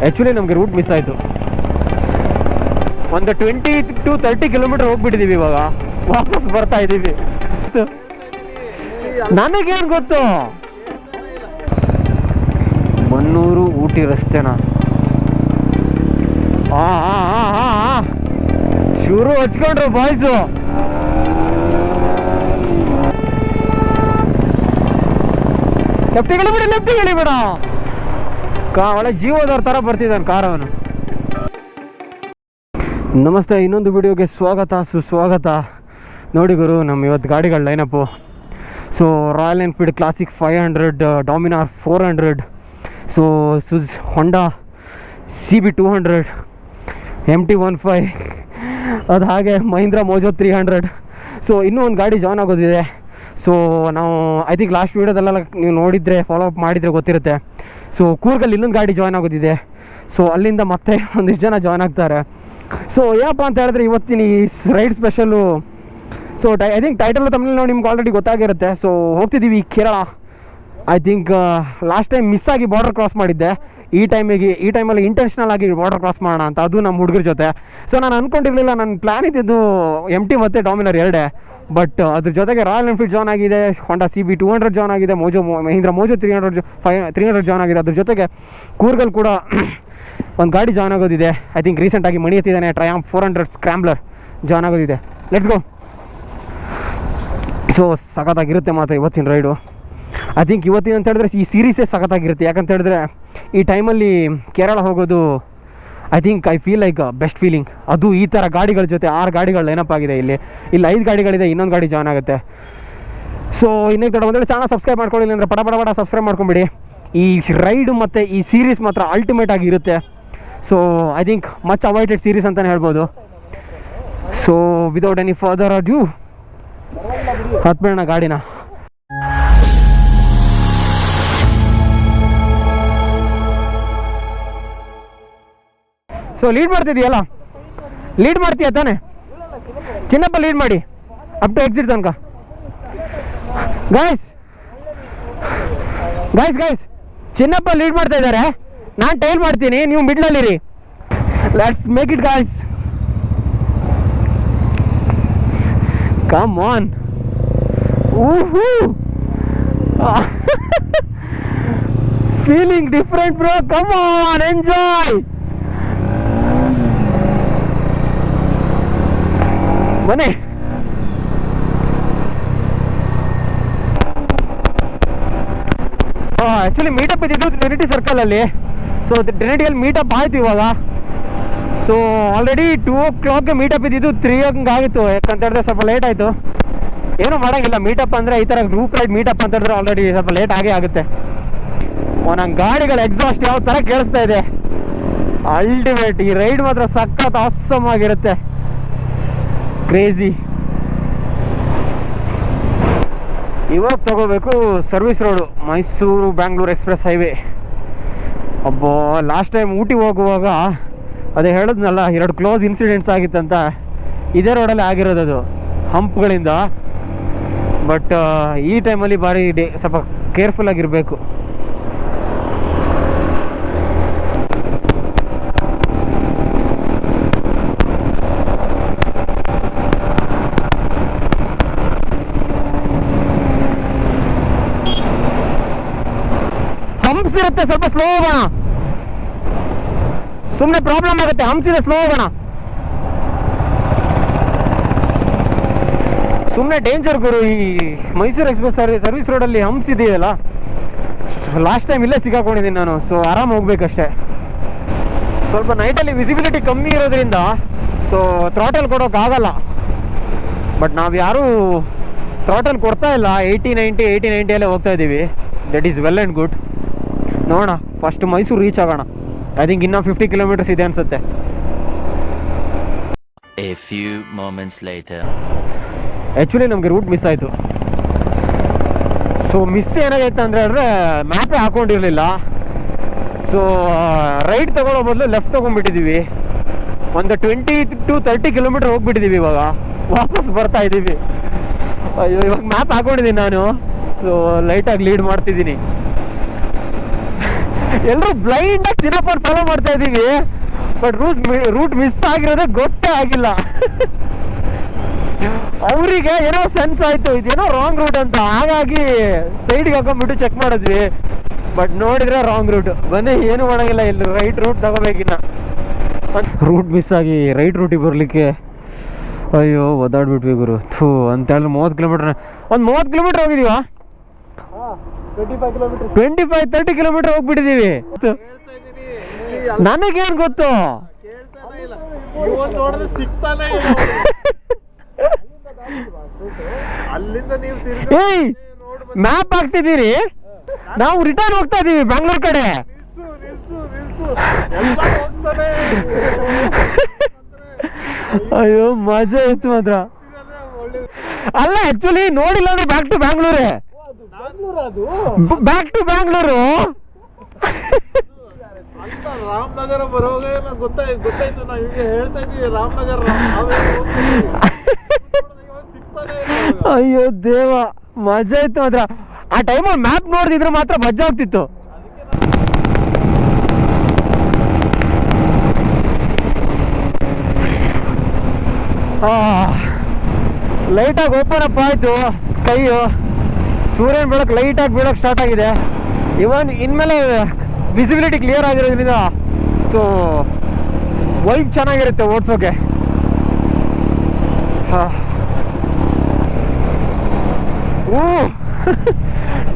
Actually ನಮಗೆ root miss ಆಯಿತು. ಒಂದು 20 to 30 ಕಿಲೋಮೀಟರ್ ಹೋಗ್ಬಿಟ್ಟಿದ್ದೀವಿ. ಇವಾಗ ವಾಪಸ್ ಬರ್ತಾ ಇದ್ದೀವಿ. ನನಗೇನು ಗೊತ್ತು, ಮನ್ನೂರು ಊಟಿ ರಸ್ತೆನಾ? ಶುರು ಹಚ್ಕೊಂಡ್ರು ಬಾಯ್ಸು. ಲೆಫ್ಟಿಗೆ ಹೇಳಿಬಿಡ. ಒಳ್ಳೆ ಜೀವದವ್ರ ಥರ ಬರ್ತಿದ್ದಾನೆ ಕಾರ್ ಅವನು. ನಮಸ್ತೆ, ಇನ್ನೊಂದು ವಿಡಿಯೋಗೆ ಸ್ವಾಗತ ಸುಸ್ವಾಗತ. ನೋಡಿ ಗುರು, ನಮ್ಮ ಇವತ್ತು ಗಾಡಿಗಳ lineup. So Royal Enfield Classic 500, Dominar 400, so Honda CB 200, MT-15, ಅದು ಹಾಗೆ ಮಹೀಂದ್ರ ಮೋಜೋ 300. ಸೊ ಇನ್ನೂ ಒಂದು ಗಾಡಿ ಜಾಯ್ನ್ ಆಗೋದಿದೆ. ಸೊ ನಾವು ಐ ಥಿಂಕ್ ಲಾಸ್ಟ್ ವೀಡಿಯೋದಲ್ಲೆಲ್ಲ ನೀವು ನೋಡಿದರೆ, ಫಾಲೋ ಅಪ್ ಮಾಡಿದರೆ ಗೊತ್ತಿರುತ್ತೆ. ಸೊ ಕೂರ್ಗಲ್ಲಿ ಇನ್ನೊಂದು ಗಾಡಿ ಜಾಯ್ನ್ ಆಗೋದಿದೆ. ಸೊ ಅಲ್ಲಿಂದ ಮತ್ತೆ ಒಂದಿಷ್ಟು ಜನ ಜಾಯ್ನ್ ಆಗ್ತಾರೆ. ಸೊ ಏನಪ್ಪ ಅಂತ ಹೇಳಿದ್ರೆ, ಇವತ್ತಿನ ಈ ride special. So I think title Tamil ನೋಡಿ ನಿಮ್ಗೆ ಆಲ್ರೆಡಿ ಗೊತ್ತಾಗಿರುತ್ತೆ. ಸೊ ಹೋಗ್ತಿದ್ದೀವಿ Kerala. I think last time miss ಆಗಿ ಬಾರ್ಡರ್ ಕ್ರಾಸ್ ಮಾಡಿದ್ದೆ. ಈ ಟೈಮಲ್ಲಿ ಇಂಟೆನ್ಷನಲ್ ಆಗಿ ಬಾರ್ಡರ್ ಕ್ರಾಸ್ ಮಾಡೋಣ ಅಂತ, ಅದು ನಮ್ಮ ಹುಡುಗರ ಜೊತೆ. ಸೊ ನಾನು ಅಂದ್ಕೊಂಡಿರಲಿಲ್ಲ, ನನ್ನ ಪ್ಲ್ಯಾನ್ ಇದ್ದಿದ್ದು MT ಮತ್ತು ಡಾಮಿನರ್ ಎರಡೇ. ಬಟ್ ಅದ್ರ ಜೊತೆಗೆ ರಾಯಲ್ ಎನ್ಫೀಲ್ಡ್ ಜಾಯ್ನ್ ಆಗಿದೆ, ಹೊಂಡಾ CB 200 ಜಾಯ್ನ್ ಆಗಿದೆ, ಮಹೀಂದ್ರ ಮೋಜೋ 300 ಜಾಯ್ನ್ ಆಗಿದೆ. ಅದ್ರ ಜೊತೆಗೆ ಕೂರ್ಗಲ್ ಕೂಡ ಒಂದು ಗಾಡಿ ಜಾಯ್ನ್ ಆಗೋದಿದೆ. ಐ ಥಿಂಕ್ ರೀಸೆಂಟಾಗಿ ಮಣಿ ಎತ್ತಿದ್ದಾನೆ, ಟ್ರಯಾಂಫ್ 400 ಸ್ಕ್ರ್ಯಾಂಬ್ಲರ್ ಜಾಯ್ನ್ ಆಗೋದಿದೆ. Let's go. ಸೊ ಸಖತ್ತಾಗಿರುತ್ತೆ ಮಾತ್ರ ಇವತ್ತಿನ ರೈಡು. ಐ ಥಿಂಕ್ ಇವತ್ತಿನ ಅಂತ ಹೇಳಿದ್ರೆ ಈ ಸೀರೀಸೇ ಸಖತ್ತಾಗಿರುತ್ತೆ. ಯಾಕಂತ ಹೇಳಿದ್ರೆ ಈ ಟೈಮಲ್ಲಿ ಕೇರಳ ಹೋಗೋದು I think I feel like best feeling. ಅದು ಈ ಥರ ಗಾಡಿಗಳ ಜೊತೆ 6 ಗಾಡಿಗಳು ನೆನಪಾಗಿದೆ. ಇಲ್ಲಿ 5 ಗಾಡಿಗಳಿದೆ, ಇನ್ನೊಂದು ಗಾಡಿ ಜಾಯ್ನ್ ಆಗುತ್ತೆ. ಸೊ ಇನ್ನೇನು ತಡ ಒಂದೇಳಿ ಚಾನಲ್ ಸಬ್ಸ್ಕ್ರೈಬ್ ಮಾಡ್ಕೊಳ್ಳಿ ಅಂದರೆ ಪಡ ಸಬ್ಸ್ಕ್ರೈಬ್ ಮಾಡ್ಕೊಂಬಿಡಿ. ಈ ರೈಡು ಮತ್ತು ಈ ಸೀರೀಸ್ ಮಾತ್ರ ಅಲ್ಟಿಮೇಟ್ ಆಗಿರುತ್ತೆ. So I think much awaited series ಅಂತಲೇ ಹೇಳ್ಬೋದು. So without any further adieu ಹತ್ಬೇಡ ಗಾಡಿನ. ಸೊ ಲೀಡ್ ಮಾಡ್ತಿದ್ದೀಯಲ್ಲ, ಲೀಡ್ ಮಾಡ್ತೀಯ ತಾನೆ? ಚಿನ್ನಪ್ಪ ಲೀಡ್ ಮಾಡಿ ಅಪ್ ಟು ಎಕ್ಸಿಟ್ ತನಕ. ಗೈಸ್ ಚಿನ್ನಪ್ಪ ಲೀಡ್ ಮಾಡ್ತಾ ಇದ್ದಾರೆ, ನಾನು ಟೈಲ್ ಮಾಡ್ತೀನಿ, ನೀವು ಮಿಡ್ಲಲ್ಲಿರಿ. Let's make it guys, come on. Feeling different bro, come on, enjoy. ಬನ್ನಿ. ಆ್ಯಕ್ಚುಲಿ ಮೀಟಪ್ ಇದ್ದಿದ್ದು ಟ್ರಿನಿಟಿ ಸರ್ಕಲಲ್ಲಿ. ಸೊ ಟ್ರಿನಿಟಿಯಲ್ಲಿ ಮೀಟಪ್ ಆಯಿತು ಇವಾಗ. ಸೊ ಆಲ್ರೆಡಿ 2 o'clock ಮೀಟಪ್ ಇದ್ದಿದ್ದು 3 ಆಗಿತ್ತು. ಯಾಕಂತ ಹೇಳಿದ್ರೆ ಸ್ವಲ್ಪ ಲೇಟ್ ಆಯಿತು. ಏನೂ ಮಾಡೋಂಗಿಲ್ಲ, ಮೀಟಪ್ ಅಂದರೆ ಈ ಥರ ಗ್ರೂಪ್ ರೈಡ್ ಮೀಟಪ್ ಅಂತ ಹೇಳಿದ್ರೆ ಆಲ್ರೆಡಿ ಸ್ವಲ್ಪ ಲೇಟ್ ಆಗೇ ಆಗುತ್ತೆ. ನಂಗೆ ಗಾಡಿಗಳ ಎಕ್ಸಾಸ್ಟ್ ಯಾವ ಥರ ಕೇಳಿಸ್ತಾ ಇದೆ. ಅಲ್ಟಿಮೇಟ್ ಈ ರೈಡ್ ಮಾತ್ರ ಸಖತ್ ಆಸಮ್ ಆಗಿರುತ್ತೆ. ಕ್ರೇಜಿ. ಇವಾಗ ತಗೋಬೇಕು service road, Mysuru Bangalore express highway. ಅಬ್ಬೋ, ಲಾಸ್ಟ್ ಟೈಮ್ ಊಟಿ ಹೋಗುವಾಗ ಅದೇ ಹೇಳಿದ್ನಲ್ಲ, 2 ಕ್ಲೋಸ್ ಇನ್ಸಿಡೆಂಟ್ಸ್ ಆಗಿತ್ತಂತ. ಇದೇ ರೋಡಲ್ಲಿ ಆಗಿರೋದು ಹಂಪ್ಗಳಿಂದ. ಬಟ್ ಈ ಟೈಮಲ್ಲಿ ಭಾರಿ ಸ್ವಲ್ಪ ಕೇರ್ಫುಲ್ ಆಗಿರಬೇಕು. ಹಂಪ್ಸ್ ಇರುತ್ತೆ, ಸ್ವಲ್ಪ ಸ್ಲೋ ಹೋಗೋಣ. ಸುಮ್ಮನೆ ಪ್ರಾಬ್ಲಮ್ ಆಗುತ್ತೆ, ಹಂಪ್ಸ್ ಇದೆ, ಸ್ಲೋ ಹೋಗೋಣ. ಸುಮ್ಮನೆ ಡೇಂಜರ್ ಗುರು. ಈ ಮೈಸೂರು ಎಕ್ಸ್ಪ್ರೆಸ್ ಸರ್ವಿಸ್ ರೋಡಲ್ಲಿ ಹಂಪ್ಸ್ ಇದೆಯಲ್ಲ, ಲಾಸ್ಟ್ ಟೈಮ್ ಇಲ್ಲೇ ಸಿಕ್ಕಾಕೊಂಡಿದ್ದೀನಿ ನಾನು. ಸೊ ಆರಾಮ್ ಹೋಗ್ಬೇಕಷ್ಟೆ. ಸ್ವಲ್ಪ ನೈಟಲ್ಲಿ ವಿಸಿಬಿಲಿಟಿ ಕಮ್ಮಿ ಇರೋದ್ರಿಂದ ಸೊ ಥ್ರಾಟಲ್ ಕೊಡೋಕ್ಕಾಗಲ್ಲ. ಬಟ್ ನಾವು ಯಾರೂ ಥ್ರಾಟಲ್ ಕೊಡ್ತಾ ಇಲ್ಲ. 80-90 ಅಲ್ಲೇ ಹೋಗ್ತಾ ಇದ್ದೀವಿ. That is well and good. ನೋಡೋಣ, ಫಸ್ಟ್ ಮೈಸೂರು ರೀಚ್ ಆಗೋಣ. ಐ ಥಿಂಕ್ ಇನ್ನೂ 50 ಕಿಲೋಮೀಟರ್ಸ್ ಇದೆ ಅನ್ಸುತ್ತೆ. ಆ್ಯಕ್ಚುಲಿ ನಮಗೆ ರೂಟ್ ಮಿಸ್ ಆಯಿತು. ಸೊ ಮಿಸ್ ಏನಾಗೈತೆ ಅಂದರೆ ಮ್ಯಾಪೇ ಹಾಕೊಂಡಿರಲಿಲ್ಲ. ಸೊ ರೈಟ್ ತೊಗೊಳ್ಳೋ ಬದಲು ಲೆಫ್ಟ್ ತೊಗೊಂಡ್ಬಿಟ್ಟಿದ್ದೀವಿ. ಒಂದು 20 to 30 ಕಿಲೋಮೀಟರ್ ಹೋಗ್ಬಿಟ್ಟಿದ್ದೀವಿ. ಇವಾಗ ವಾಪಸ್ ಬರ್ತಾ ಇದ್ದೀವಿ. ಅಯ್ಯೋ, ಇವಾಗ ಮ್ಯಾಪ್ ಹಾಕೊಂಡಿದ್ದೀನಿ ನಾನು. ಸೊ ಲೈಟಾಗಿ ಲೀಡ್ ಮಾಡ್ತಿದ್ದೀನಿ. ಎಲ್ಲರೂ ಬ್ಲೈಂಡ್ ಆಗಿ ಚಿನ್ನಪ್ಪನ ಫಾಲೋ ಮಾಡ್ತಾ ಇದೀವಿ, ಬಟ್ ರೂಟ್ ಮಿಸ್ ಆಗಿರೋದೇ ಗೊತ್ತೇ ಆಗಿಲ್ಲ. ಅವರಿಗೆ ಏನೋ ಸೆನ್ಸ್ ಆಯ್ತು ಇದೇನೋ ರಾಂಗ್ ರೂಟ್ ಅಂತ, ಹಾಗಾಗಿ ಸೈಡ್ಗೆ ಹಾಕೊಂಡ್ಬಿಟ್ಟು ಚೆಕ್ ಮಾಡಿದ್ವಿ, ಬಟ್ ನೋಡಿದ್ರೆ ರಾಂಗ್ ರೂಟ್. ಬನ್ನಿ, ಏನು ಮಾಡೋಂಗಿಲ್ಲ, ಇಲ್ಲಿ ರೈಟ್ ರೂಟ್ ತಗೋಬೇಕಿನ್ನ. ರೂಟ್ ಮಿಸ್ ಆಗಿ ರೈಟ್ ರೂಟಿಗೆ ಬರಲಿಕ್ಕೆ ಅಯ್ಯೋ ಒದ್ದಾಡ್ಬಿಟ್ವಿ ಗುರು. ಥೂ ಅಂತೇಳಿ 30 ಕಿಲೋಮೀಟರ್, ಒಂದು 30 ಕಿಲೋಮೀಟರ್ ಹೋಗಿದೀವಾ? 25-30 ಕಿಲೋಮೀಟರ್ ಹೋಗ್ಬಿಟ್ಟಿದೀವಿ. ನನಗೇನು ಗೊತ್ತು, ಏಯ್ ಮ್ಯಾಪ್ ಹಾಕ್ತಿದ್ದೀರಿ, ನಾವು ರಿಟರ್ನ್ ಹೋಗ್ತಾ ಇದೀವಿ ಬೆಂಗಳೂರು ಕಡೆ. ಅಯ್ಯೋ ಮಜಾ ಇತ್ತು ಮಾತ್ರ. ಅಲ್ಲ ಆಕ್ಚುಲಿ ನೋಡಿಲ್ಲ ಅಂದ್ರೆ ಬ್ಯಾಕ್ ಟು ಬ್ಯಾಂಗ್ಳೂರೇ, ಬ್ಯಾಕ್ ಟು ಬ್ಯಾಂಗ್ಳೂರು. ರಾಮನಗರ ಬರೋವಾಗ ಗೊತ್ತಾಯ್ತು, ನಾವು ಈಗ ಹೇಳ್ತಾ ಇದೀವಿ ರಾಮನಗರ. ಅಯ್ಯೋ ದೇವ, ಮಜಾ ಇತ್ತು ಮಾತ್ರ. ಆ ಟೈಮಲ್ಲಿ ಮ್ಯಾಪ್ ನೋಡಿದ್ರೆ ಮಾತ್ರ ಮಜಾ ಆಗ್ತಿತ್ತು. ಲೈಟಾಗಿ ಓಪನ್ ಅಪ್ ಆಯಿತು ಸ್ಕೈಯು, ಸೂರ್ಯನ ಬೆಳಕು ಲೈಟಾಗಿ ಬೀಳೋಕ್ಕೆ ಸ್ಟಾರ್ಟ್ ಆಗಿದೆ. ಇವನ್ ಇನ್ಮೇಲೆ ವಿಸಿಬಿಲಿಟಿ ಕ್ಲಿಯರ್ ಆಗಿರೋದ್ರಿಂದ ಸೊ ವೈಬ್ ಚೆನ್ನಾಗಿರುತ್ತೆ ಓಡಿಸೋಕೆ.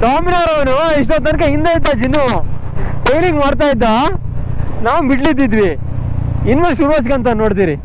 ಡಾಮಿನಾರ್ ಅವನು ಇಷ್ಟೊತ್ತು ತನಕ ಹಿಂದೆ ಇದ್ದ, ಜಿನ್ನು ಟೈಲಿಂಗ್ ಮಾಡ್ತಾ ಇದ್ದ, ನಾವು ಬಿಡ್ಲಿದ್ದಿದ್ವಿ. ಇನ್ಮೇಲೆ ಶುರು ಹಚ್ಕೊಂತ ನೋಡ್ತೀರಿ.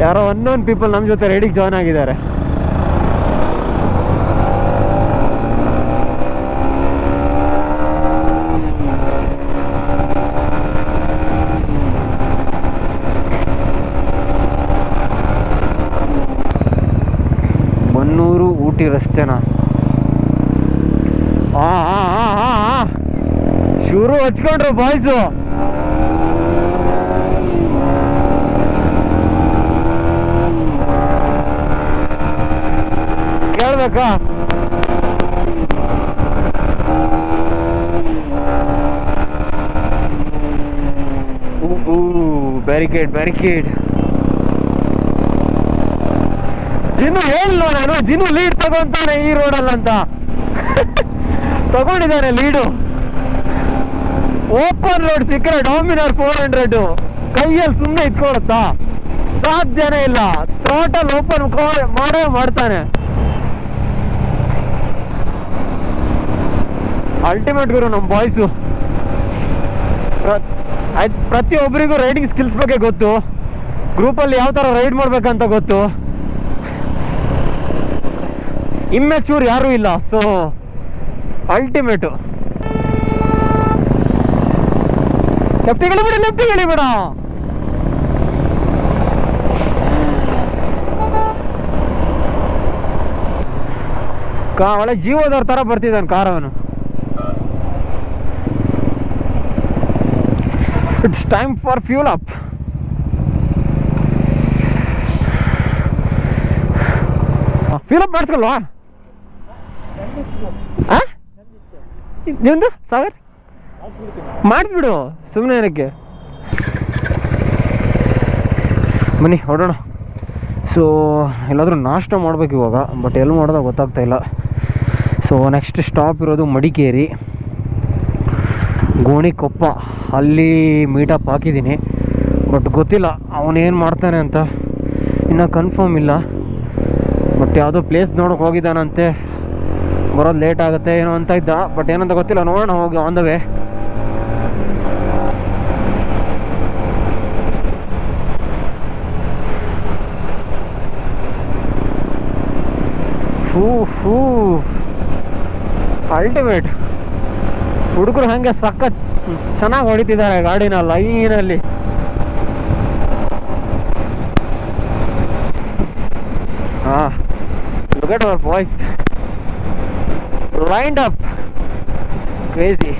ಯಾರೋ ಅನ್ನೋನ್ ಪೀಪಲ್ ನಮ್ಮ ಜೊತೆ ರೈಡಿಗೆ ಜಾಯ್ನ್ ಆಗಿದ್ದಾರೆ. ಮನ್ನೂರು ಊಟಿ ರಸ್ತೆನಾ? ಶುರು ಹಚ್ಕೊಂಡ್ರು ಬಾಯ್ಸು. ಕೇಳ್ಬೇಕಾ? ಬ್ಯಾರಿಕೇಡ್. ಜಿನ್ನು ಹೇಳಿಲ್ವ ನಾನು, ಜಿನ್ನು ಲೀಡ್ ತಗೊಂತಾನೆ ಈ ರೋಡಲ್ಲಂತ. ತಗೊಂಡಿದ್ದಾನೆ ಲೀಡು. ಓಪನ್ ರೋಡ್ ಸಿಕ್ಕರೆ ಡಾಮಿನಾರ್ 400 ಕೈಯಲ್ಲಿ ಸುಮ್ಮನೆ ಇಟ್ಕೊಳುತ್ತಾ? ಸಾಧ್ಯನೇ ಇಲ್ಲ. ಥ್ರಾಟಲ್ ಓಪನ್ ಮಾಡ್ತಾನೆ. ಅಲ್ಟಿಮೇಟ್ ಗುರು ನಮ್ಮ ಬಾಯ್ಸು. ಪ್ರತಿಯೊಬ್ಬರಿಗೂ ರೈಡಿಂಗ್ ಸ್ಕಿಲ್ಸ್ ಬಗ್ಗೆ ಗೊತ್ತು, ಗ್ರೂಪಲ್ಲಿ ಯಾವ ಥರ ರೈಡ್ ಮಾಡ್ಬೇಕಂತ ಗೊತ್ತು. ಇಮ್ಮೆಚೂರ್ ಯಾರೂ ಇಲ್ಲ, ಸೊ ಅಲ್ಟಿಮೇಟು. ಲೆಫ್ಟಿಗೆ ಬೇಡ. ಒಳ್ಳೆ ಜೀವೋದವ್ರ ಥರ ಬರ್ತಿದ್ದಾನೆ ಕಾರ್ ಅವನು. It's time for fuel up. Fuel up ಮಾಡಿಸ್ಕೊಲ್ವಾ? ನಿಮ್ದು ಸಾಗರ್ ಮಾಡಿಸ್ಬಿಡು, ಸುಮ್ಮನೆ ಏನಕ್ಕೆ. ಬನ್ನಿ ಹೊರಡೋಣ. ಸೊ ಎಲ್ಲಾದರೂ ನಾಷ್ಟ ಮಾಡ್ಬೇಕು ಇವಾಗ, ಬಟ್ ಎಲ್ಲಿ ಮಾಡೋದಾಗ ಗೊತ್ತಾಗ್ತಾ ಇಲ್ಲ. ಸೊ ನೆಕ್ಸ್ಟ್ ಸ್ಟಾಪ್ ಇರೋದು ಮಡಿಕೇರಿ, ಗೋಣಿಕೊಪ್ಪ. ಅಲ್ಲಿ ಮೀಟಪ್ ಹಾಕಿದ್ದೀನಿ, ಬಟ್ ಗೊತ್ತಿಲ್ಲ ಅವನೇನು ಮಾಡ್ತಾನೆ ಅಂತ, ಇನ್ನೂ ಕನ್ಫರ್ಮ್ ಇಲ್ಲ. ಬಟ್ ಯಾವುದೋ ಪ್ಲೇಸ್ ನೋಡೋಕೆ ಹೋಗಿದ್ದಾನಂತೆ, ಬರೋದು ಲೇಟ್ ಆಗುತ್ತೆ ಏನೋ ಅಂತ ಇದ್ದ, ಬಟ್ ಏನಂತ ಗೊತ್ತಿಲ್ಲ. ನೋಡೋಣ, ಹೋಗಿ ಆನ್ ದ ವೇ. ಅಲ್ಟಿಮೇಟ್. ಹುಡುಗರು ಹಂಗೆ ಸಖತ್ ಚೆನ್ನಾಗಿ ಹೊಡಿತಿದ್ದಾರೆ ಗಾಡಿನ ಲೈನಲ್ಲಿ. Look at our boys lined up, crazy.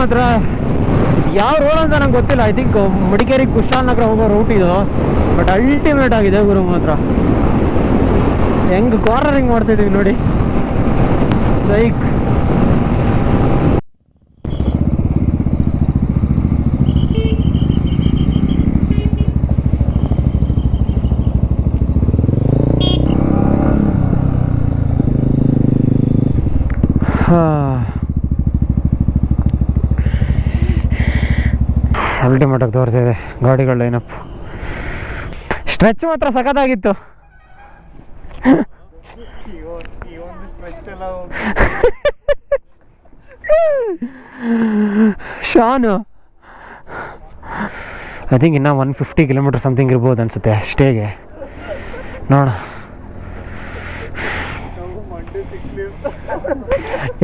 ಮಾತ್ರ ಯಾವ ರೋಡ್ ಅಂತ ನಂಗೆ ಗೊತ್ತಿಲ್ಲ. ಐ ಥಿಂಕ್ ಮಡಿಕೇರಿ ಕುಶಾಲನಗರ ಹೋಗೋ ರೂಟ್ ಇದು. ಬಟ್ ಅಲ್ಟಿಮೇಟ್ ಆಗಿದೆ ಗುರು ಮಾತ್ರ. ಹೆಂಗೆ ಕಾರ್ನರಿಂಗ್ ಮಾಡ್ತಾಯಿದ್ದೀವಿ ನೋಡಿ, ಸೈಕ್. ಅಲ್ಟಿಮೇಟಾಗಿ ತೋರ್ತಿದೆ ಗಾಡಿಗಳ ಲೈನಪ್. ಸ್ಟ್ರೆಚ್ ಮಾತ್ರ ಸಖತ್ತಾಗಿತ್ತು. ಶಾನು ಐ ಥಿಂಕ್ ಇನ್ನೂ 150 ಕಿಲೋಮೀಟರ್ ಸಮಥಿಂಗ್ ಇರ್ಬೋದು ಅನ್ಸುತ್ತೆ ಸ್ಟೇಗೆ. ನೋಡ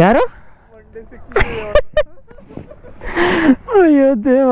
ಯಾರು? ಅಯ್ಯೋ ದೇವ.